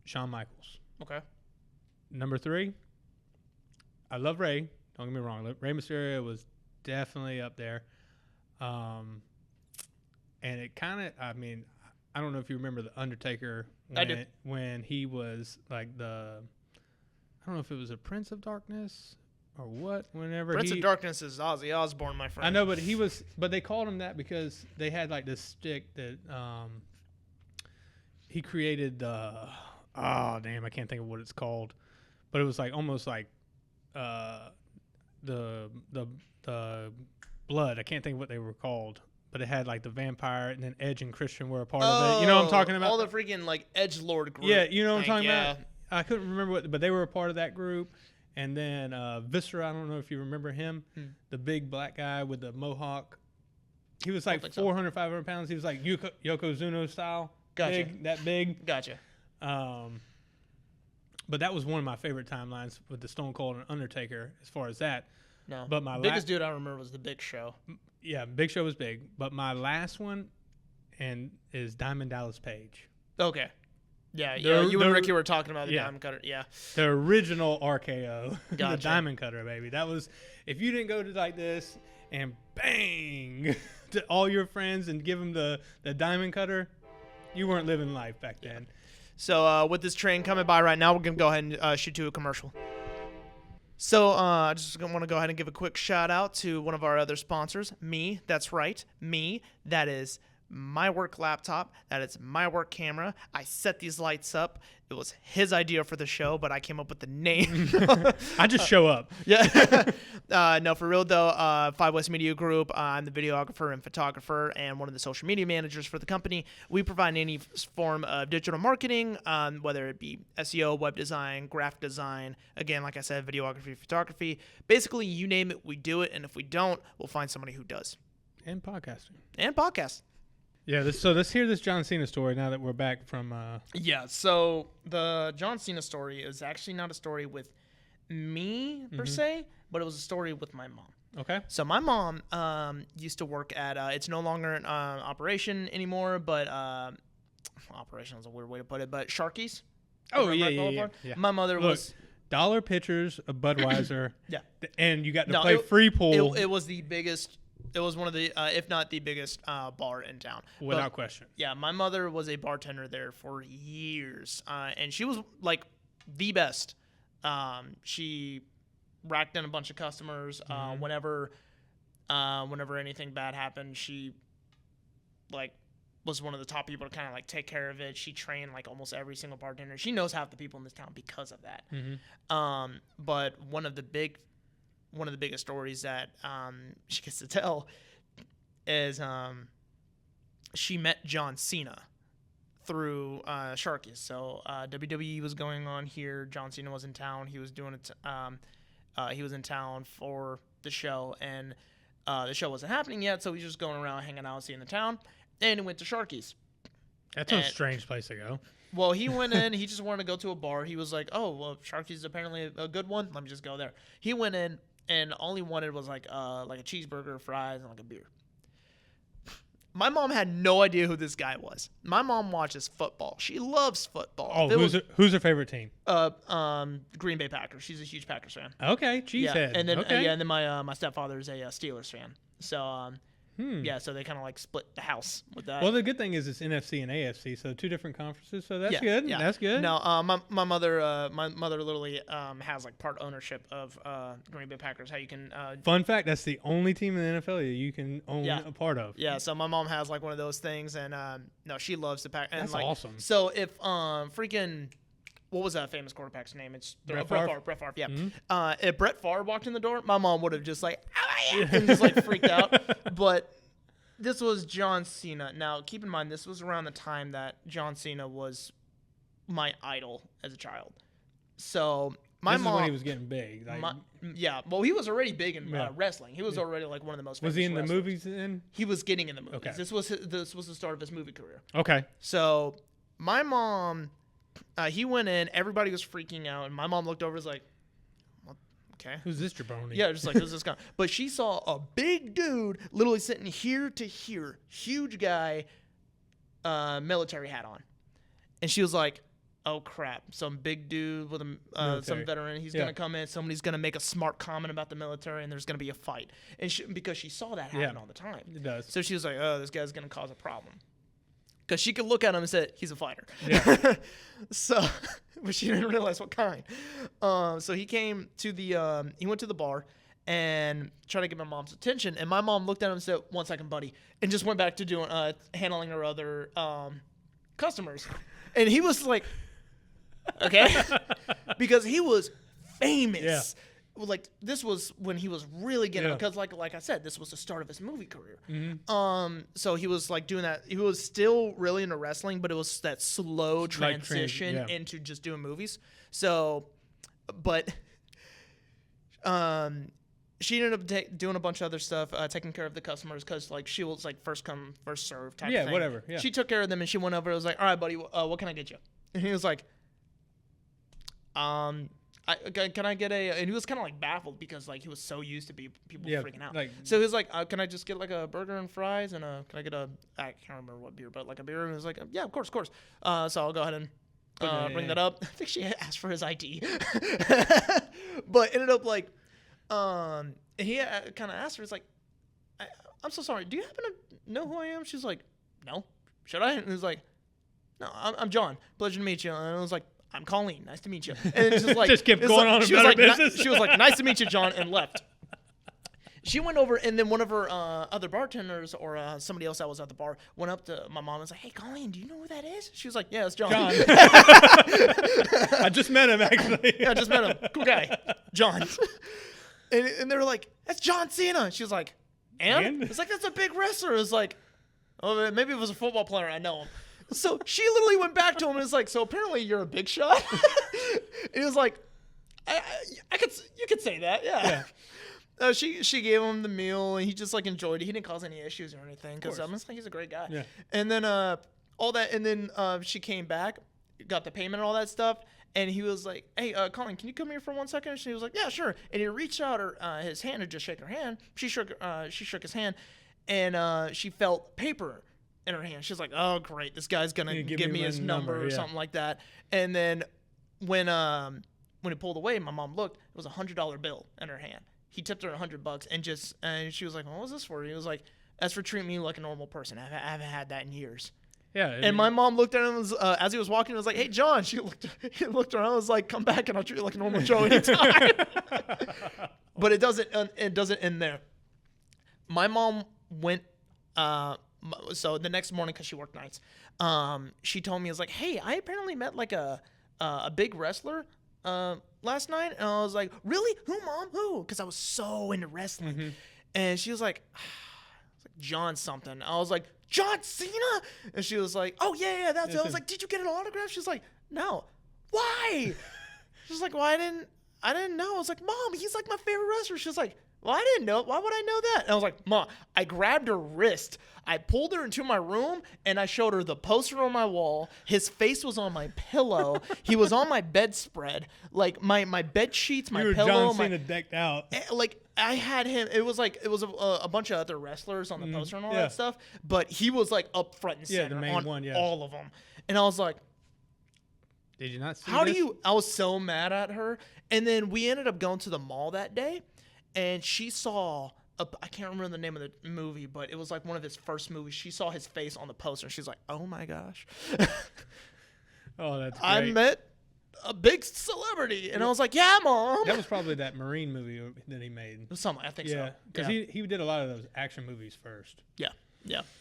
Shawn Michaels. Okay. Number 3, I love Rey. Don't get me wrong. Rey Mysterio was definitely up there. And it kind of, I don't know if you remember The Undertaker when he was like I don't know if it was a Prince of Darkness or what, Prince of Darkness is Ozzy Osbourne, my friend. I know, but they called him that because they had like this stick that he created I can't think of what it's called, but it was like almost like the blood. I can't think of what they were called, but it had like the vampire, and then Edge and Christian were a part of it. You know what I'm talking about? All the freaking like Edgelord group. Yeah, you know what I'm talking about? I couldn't remember but they were a part of that group. And then Viscera, I don't know if you remember him, the big black guy with the mohawk. He was like 400, 500 pounds. He was like Yokozuna style. Gotcha. That big. Gotcha. But that was one of my favorite timelines with the Stone Cold and Undertaker as far as that. No. But my biggest dude I remember was the Big Show. Yeah, Big Show was big. But my last one is Diamond Dallas Page. Okay. Yeah, you and Ricky were talking about the Diamond Cutter. Yeah. The original RKO. Gotcha. The Diamond Cutter, baby. That was, if you didn't go to like this and bang to all your friends and give them the Diamond Cutter, you weren't living life back then. So with this train coming by right now, we're going to go ahead and shoot to a commercial. So I just want to go ahead and give a quick shout out to one of our other sponsors, Me. That's right, Me. That is my work laptop. That is my work camera. I set these lights up. It was his idea for the show, but I came up with the name. I just show up. Yeah. No, for real though, 5 West Media Group. I'm the videographer and photographer and one of the social media managers for the company. We provide any form of digital marketing, whether it be SEO, web design, graphic design. Again, like I said, videography, photography. Basically, you name it, we do it. And if we don't, we'll find somebody who does. And podcasting. And podcasts. Yeah, so let's hear this John Cena story now that we're back from... Yeah, so the John Cena story is actually not a story with me, per se, but it was a story with my mom. Okay. So my mom used to work at... it's no longer an operation anymore, but... operation is a weird way to put it, but Sharky's. Oh, yeah. My mother was... dollar pitchers of Budweiser. Yeah. And you got to play free pool. It was the biggest... It was one of the, if not the biggest bar in town. Without question. Yeah, my mother was a bartender there for years, and she was like the best. She racked in a bunch of customers. Whenever anything bad happened, she like was one of the top people to kind of like take care of it. She trained like almost every single bartender. She knows half the people in this town because of that. But one of the biggest stories that she gets to tell is she met John Cena through Sharky's. So WWE was going on here. John Cena was in town. He was doing it. He was in town for the show, and the show wasn't happening yet. So he was just going around hanging out, seeing the town, and he went to Sharky's. That's a strange place to go. Well, he went in. He just wanted to go to a bar. He was like, "Oh, well, Sharky's is apparently a good one. Let me just go there." He went in. And all he wanted was like a cheeseburger, fries, and like a beer. My mom had no idea who this guy was. My mom watches football. She loves football. Oh, who's her favorite team? Green Bay Packers. She's a huge Packers fan. Okay, cheesehead. And then okay. and then my stepfather is a Steelers fan. So yeah, so they kind of like split the house with that. Well, the good thing is it's NFC and AFC, so 2 different conferences. So that's good. Yeah. That's good. No, my mother literally has like part ownership of Green Bay Packers. How you can Fun fact: that's the only team in the NFL that you can own a part of. Yeah. So my mom has like one of those things, and no, she loves the Packers. That's awesome. So if freaking. What was that famous quarterback's name? It's Brett Favre. Brett Favre, yeah. Mm-hmm. If Brett Favre walked in the door, my mom would have just like, oh, yeah, and just like freaked out. But this was John Cena. Now, keep in mind, this was around the time that John Cena was my idol as a child. So my mom, is when he was getting big. Like, well, he was already big in wrestling. He was already like one of the most. Was he in wrestlers. The movies then? He was getting in the movies. Okay. This was the start of his movie career. Okay. So my mom. He went in, everybody was freaking out, and my mom looked over and was like, okay. Who's this jabroni? Yeah, just like, who's this guy? But she saw a big dude literally sitting here to here, huge guy, military hat on. And she was like, oh, crap. Some big dude with some veteran, he's going to come in, somebody's going to make a smart comment about the military, and there's going to be a fight. And because she saw that happen all the time. It does. So she was like, oh, this guy's going to cause a problem. Because she could look at him and say, he's a fighter. Yeah. So, but she didn't realize what kind. So he came to he went to the bar and tried to get my mom's attention. And my mom looked at him and said, 1 second, buddy. And just went back to doing, handling her other customers. And he was like, okay. Because he was famous. Yeah. Like, this was when he was really getting because like I said, this was the start of his movie career. Mm-hmm. So he was like doing that. He was still really into wrestling, but it was that slow transition into just doing movies. So, but she ended up doing a bunch of other stuff, taking care of the customers because like she was like first come first serve type of thing. Whatever. Yeah. She took care of them and she went over. And was like, all right, buddy, what can I get you? And he was like, can I get and he was kind of like baffled because like he was so used to people freaking out. Like, so he was like, can I just get like a burger and fries and can I get I can't remember what beer, but like a beer. And he was like, yeah, of course. So I'll go ahead and bring that up. I think she asked for his ID, but ended up like, he kind of asked her, he's like, I'm so sorry. Do you happen to know who I am? She's like, no. Should I? And he was like, no, I'm John. Pleasure to meet you. And I was like, I'm Colleen. Nice to meet you. And it's just like just kept going on about her business. She was like, nice to meet you, John, and left. She went over, and then one of her other bartenders or somebody else that was at the bar went up to my mom and was like, hey, Colleen, do you know who that is? She was like, yeah, it's John. I just met him, actually. Yeah, I just met him. Cool guy. John. And they were like, that's John Cena. She was like, and? It's like, that's a big wrestler. It's like, oh, maybe if it was a football player, I know him. So she literally went back to him and was like, so apparently you're a big shot? And he was like, you could say that, yeah. She gave him the meal and he just like enjoyed it. He didn't cause any issues or anything because it's like he's a great guy. Yeah. And then all that, and then she came back, got the payment and all that stuff, and he was like, hey, Colin, can you come here for 1 second? And she was like, yeah, sure. And he reached out his hand to just shake her hand. She shook his hand, and she felt paper in her hand. She's like, oh, great, this guy's gonna give me his number or something like that. And then when he pulled away, my mom looked, it was $100 bill in her hand. He tipped her $100 and she was like, what was this for? He was like, that's for treating me like a normal person. I haven't had that in years. Yeah. My mom looked at him as he was walking and was like, hey, John. He looked around and was like, come back and I'll treat you like a normal Joe anytime. But it doesn't end there. My mom went, so the next morning, because she worked nights, she told me, I was like, hey, I apparently met like a big wrestler last night. And I was like, really? Who, Mom? Who? Because I was so into wrestling. Mm-hmm. And she was like, John something. I was like, John Cena? And she was like, oh, yeah, that's it. I was like, did you get an autograph? She's like, no. Why? She's like, well, I didn't know. I was like, Mom, he's like my favorite wrestler. She's like, well, I didn't know. Why would I know that? And I was like, Mom, I grabbed her wrist. I pulled her into my room, and I showed her the poster on my wall. His face was on my pillow. He was on my bedspread. Like, my bed sheets, my pillow. John Cena decked out. Like, I had him. It was a bunch of other wrestlers on the poster and all that stuff. But he was, like, up front and center the main on one, all of them. And I was like, did you not see how this? do you – I was so mad at her. And then we ended up going to the mall that day, and she saw – I can't remember the name of the movie, but it was like one of his first movies. She saw his face on the poster, and she's like, "Oh my gosh!" Oh, that's great. I met a big celebrity, and I was like, "Yeah, Mom." That was probably that Marine movie that he made. Something I think so. Yeah, because he did a lot of those action movies first. Yeah.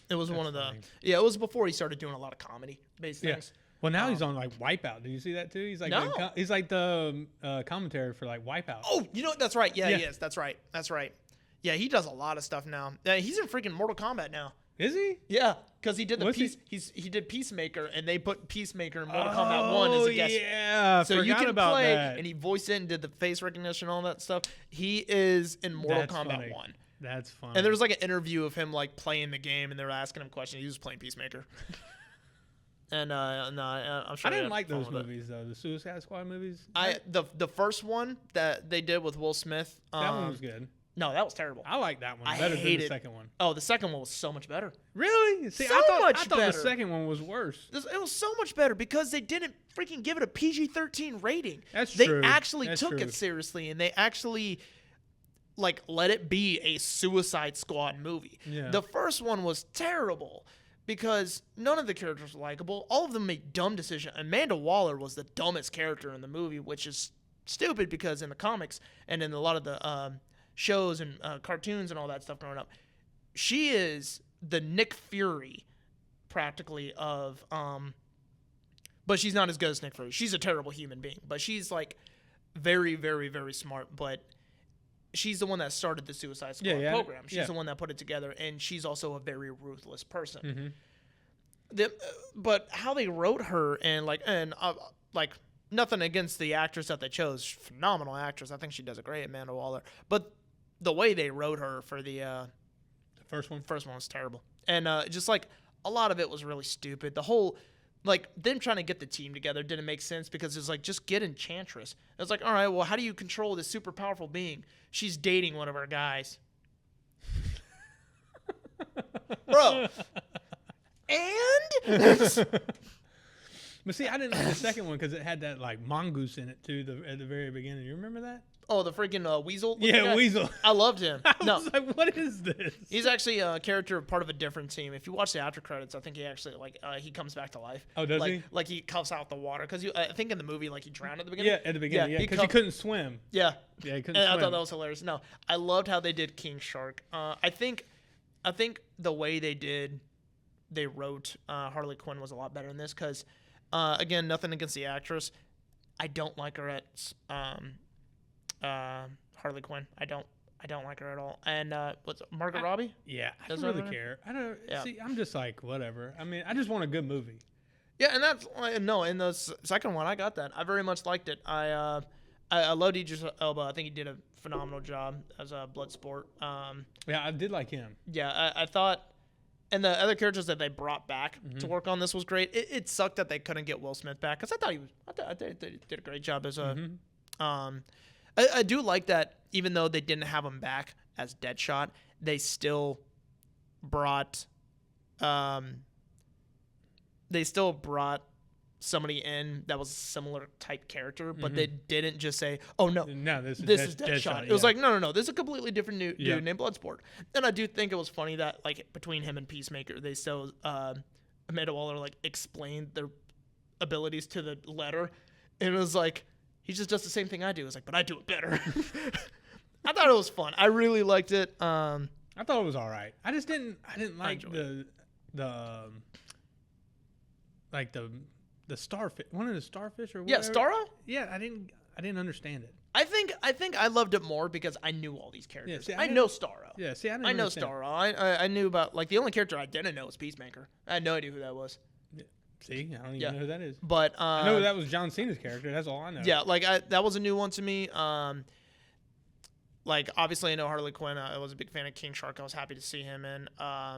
It was one of the funny. Yeah, it was before he started doing a lot of comedy-based things. Well, now he's on like Wipeout. Did you see that too? He's like he's like the commentary for like Wipeout. Oh, that's right. Yeah, he is. That's right. Yeah, he does a lot of stuff now. He's in freaking Mortal Kombat now. Is he? Yeah, because he did he did Peacemaker, and they put Peacemaker in Mortal Kombat 1 as a guest. Yeah, so you can about play, that. and he voiced it and did the face recognition and all that stuff. He is in Mortal Kombat 1. That's funny. And there was like an interview of him like playing the game, and they were asking him questions. He was playing Peacemaker. And I'm sure I didn't like those movies though. The Suicide Squad movies. The first one that they did with Will Smith. That one was good. No, that was terrible. I like that one better than the second one. Oh, the second one was so much better. Really? See, So I thought much the better. second one was worse. It was so much better because they didn't freaking give it a PG-13 rating. That's they true. They actually That's took true. it seriously, and they actually like let it be a Suicide Squad movie. Yeah. The first one was terrible because none of the characters were likable. All of them made dumb decisions. Amanda Waller was the dumbest character in the movie, which is stupid because in the comics and in a lot of the shows and cartoons and all that stuff growing up, she is the Nick Fury practically of but she's not as good as Nick Fury. She's a terrible human being, but she's like very, very, very smart. But she's the one that started the Suicide Squad program. She's the one that put it together, and she's also a very ruthless person. Mm-hmm. But how they wrote her and like nothing against the actress that they chose, phenomenal actress. I think she does a great, Amanda Waller. But the way they wrote her for the first one was terrible, and just like a lot of it was really stupid. The whole like them trying to get the team together didn't make sense because it's like just get Enchantress. It's like, all right, well, how do you control this super powerful being? She's dating one of our guys, bro. And but see, I didn't like the second one because it had that like mongoose in it too. At the very beginning, you remember that? Oh, the freaking weasel. Yeah, Weasel. I loved him. I was like, what is this? He's actually a character, part of a different team. If you watch the after credits, I think he actually he comes back to life. Oh, does he? Like he comes out the water because I think in the movie like he drowned at the beginning. Yeah, at the beginning. Yeah, because he couldn't swim. Yeah, he couldn't and swim. I thought that was hilarious. No, I loved how they did King Shark. I think the way they wrote Harley Quinn was a lot better in this because again, nothing against the actress. I don't like her at Harley Quinn. I don't like her at all. And what's Margot Robbie? Yeah, I don't really care. I don't see. I'm just like whatever. I mean, I just want a good movie. Yeah, and that's no. In the second one, I got that. I very much liked it. I love Idris Elba. I think he did a phenomenal job as a Bloodsport. Yeah, I did like him. Yeah, I thought. And the other characters that they brought back to work on this was great. It sucked that they couldn't get Will Smith back because I thought they did a great job as a. I do like that even though they didn't have him back as Deadshot, they still brought somebody in that was a similar type character, but they didn't just say, "Oh no, this is Deadshot." It was like, no, this is a completely different dude named Bloodsport. And I do think it was funny that like between him and Peacemaker, they still Amanda Waller like explained their abilities to the letter, and it was like. He just does the same thing I do. It's like, but I do it better. I thought it was fun. I really liked it. I thought it was all right. I didn't like the starfish. One of the starfish or whatever. Yeah, Starro? Yeah, I didn't understand it. I think I loved it more because I knew all these characters. Yeah, see, I know Starro. Yeah, see, I know Starro. I knew about like the only character I didn't know was Peacemaker. I had no idea who that was. Yeah. See, I don't even know who that is. But I know that was John Cena's character. That's all I know. Yeah, like that was a new one to me. Like obviously I know Harley Quinn. I was a big fan of King Shark. I was happy to see him in. I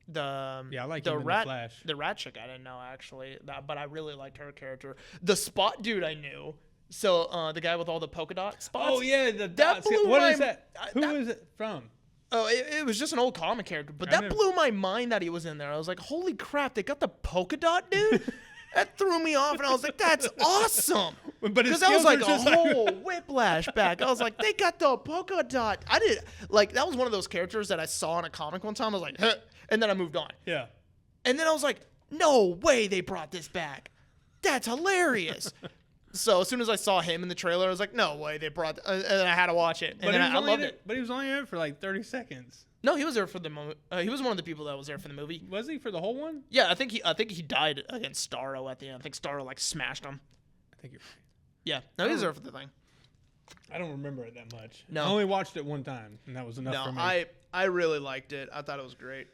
like him in The Flash. The rat chick I didn't know actually, but I really liked her character. The Spot dude I knew. So the guy with all the polka dot spots. Oh yeah, the dots. What is that? Who is it from? Oh, it was just an old comic character, but that blew my mind that he was in there. I was like, holy crap, they got the polka dot dude? That threw me off, and I was like, that's awesome. Because I was like a whole whiplash back. I was like, they got the polka dot. That was one of those characters that I saw in a comic one time. I was like, huh, and then I moved on. Yeah. And then I was like, no way they brought this back. That's hilarious. So as soon as I saw him in the trailer, I was like, no way they brought and then I had to watch it. And then I loved it. But he was only in it for like 30 seconds. No, he was there for the moment. He was one of the people that was there for the movie. Was he for the whole one? Yeah, I think he died against Starro at the end. I think Starro like smashed him. I think you're right. Yeah, no, he was there for the thing. I don't remember it that much. No, I only watched it one time, and that was enough for me. No, I really liked it. I thought it was great.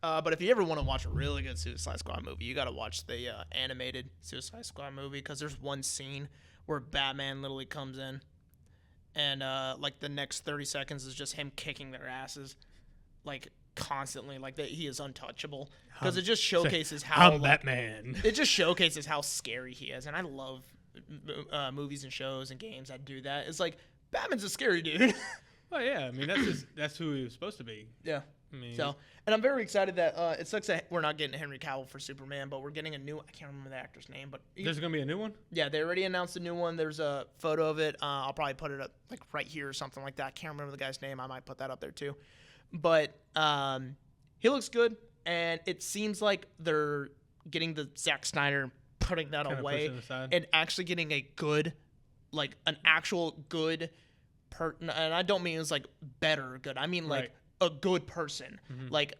But if you ever want to watch a really good Suicide Squad movie, you got to watch the animated Suicide Squad movie because there's one scene where Batman literally comes in, and like the next 30 seconds is just him kicking their asses, like constantly, like he is untouchable because it just showcases how Batman. It just showcases how scary he is, and I love movies and shows and games that do that. It's like Batman's a scary dude. Well, yeah, I mean that's who he was supposed to be. Yeah. So, and I'm very excited that it sucks that we're not getting Henry Cavill for Superman, but we're getting a new. I can't remember the actor's name, but there's gonna be a new one. Yeah, they already announced a new one. There's a photo of it. I'll probably put it up like right here or something like that. I can't remember the guy's name. I might put that up there too. But he looks good, and it seems like they're getting the Zack Snyder, putting that kind away, and actually getting a good, like an actual good. And I don't mean it's like better good. I mean like a good person, like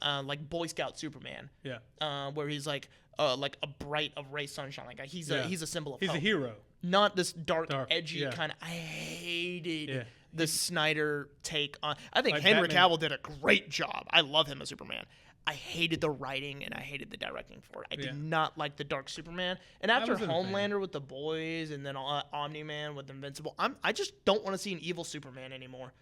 Boy Scout Superman. Yeah. Where he's like a bright of ray sunshine. Like he's a symbol of hope. He's a hero. Not this dark edgy kind of. I hated the Snyder take on. I think Henry Cavill did a great job. I love him as Superman. I hated the writing and I hated the directing for it. I did not like the dark Superman. And after Homelander with the boys and then Omni-Man with Invincible, I just don't want to see an evil Superman anymore.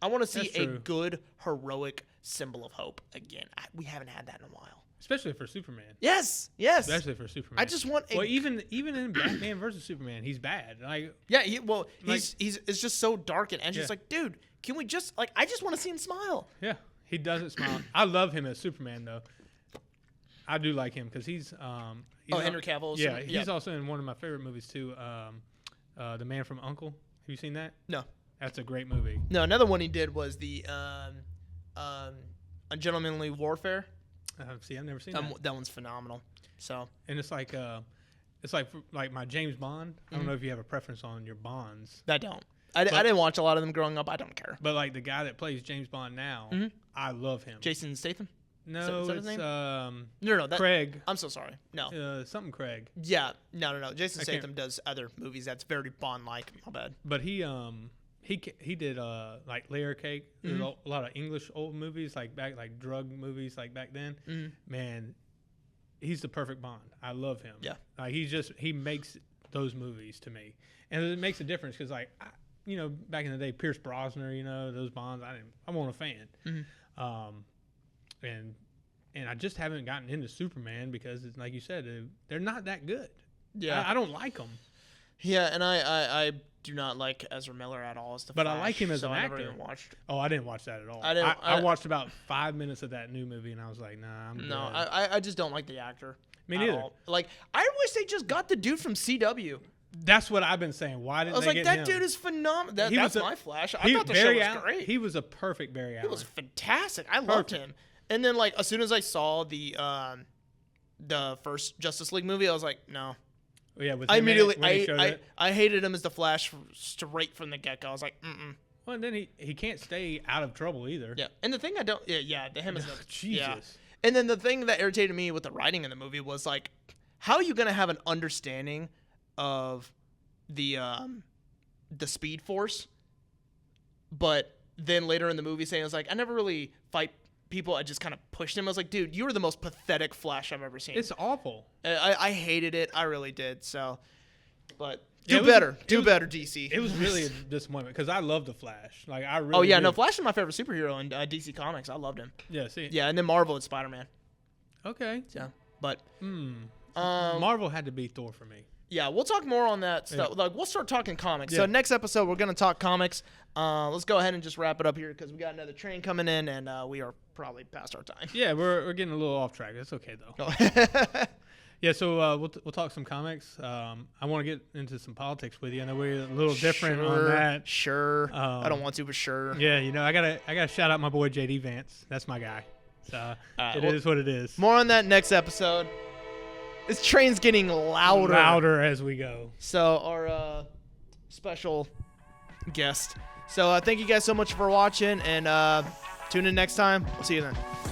I want to see a good, heroic symbol of hope again. We haven't had that in a while. Especially for Superman. Yes. Especially for Superman. I just want. Even in Batman versus Superman, he's bad. Like he's it's just so dark and edgy. It's like, dude, can we just I just want to see him smile. Yeah. He doesn't smile. I love him as Superman, though. I do like him because he's Henry Cavill. Yeah, he's also in one of my favorite movies too. The Man from U.N.C.L.E. Have you seen that? No. That's a great movie. No, another one he did was the Ungentlemanly Warfare. See, I've never seen that. That one's phenomenal. So. And it's like my James Bond. I don't know if you have a preference on your Bonds. I don't. I didn't watch a lot of them growing up. I don't care. But like the guy that plays James Bond now, I love him. Jason Statham? No, is that it's his name? No, Craig. I'm so sorry. No. Something Craig. Yeah, no. Jason Statham does other movies that's very Bond-like. My bad. But he did like Layer Cake. There's a lot of English old movies like drug movies like back then. Man, he's the perfect Bond. I love him. Yeah. He makes those movies to me, and it makes a difference because back in the day, Pierce Brosnan, those Bonds, I wasn't a fan. And I just haven't gotten into Superman because, it's, like you said, they're not that good. Yeah, I don't like them. Yeah, and I do not like Ezra Miller at all as the But Flash, I like him as an I actor. never even watched. Oh, I didn't watch that at all. I watched about 5 minutes of that new movie, and I was like, nah, I'm good. No, I just don't like the actor. Me neither. All. Like, I wish they just got the dude from CW. That's what I've been saying. Why didn't they get him? I was like, that dude is phenomenal. That's my Flash. I thought the show was great. He was a perfect Barry Allen. He was fantastic. I loved him. And then, like, as soon as I saw the first Justice League movie, I was like, no. Yeah, I immediately I hated him as the Flash straight from the get-go. I was like, Well, and then he can't stay out of trouble either. Yeah, and the thing I don't, him is Jesus. Yeah. And then the thing that irritated me with the writing in the movie was like, how are you gonna have an understanding of the Speed Force, but then later in the movie saying it's like I never really fight people had just kind of pushed him. I was like, dude, you were the most pathetic Flash I've ever seen. It's awful. I hated it. I really did. So, but do better, DC. It was really a disappointment because I love the Flash. Like I really. Oh yeah, do. no, Flash is my favorite superhero in DC Comics. I loved him. Yeah, see. Yeah, and then Marvel and Spider-Man. Okay. Yeah, but Marvel had to be Thor for me. Yeah, we'll talk more on that stuff. Yeah. Like, we'll start talking comics. Yeah. So next episode, we're gonna talk comics. Let's go ahead and just wrap it up here because we got another train coming in, and we are probably past our time. Yeah, we're getting a little off track. That's okay though. Yeah, so we'll talk some comics. I want to get into some politics with you. I know we're a little different on that. Sure. I don't want to, but sure. Yeah, I gotta shout out my boy JD Vance. That's my guy. So it is what it is. More on that next episode. This train's getting louder as we go. So our special guest. So thank you guys so much for watching, and tune in next time. We'll see you then.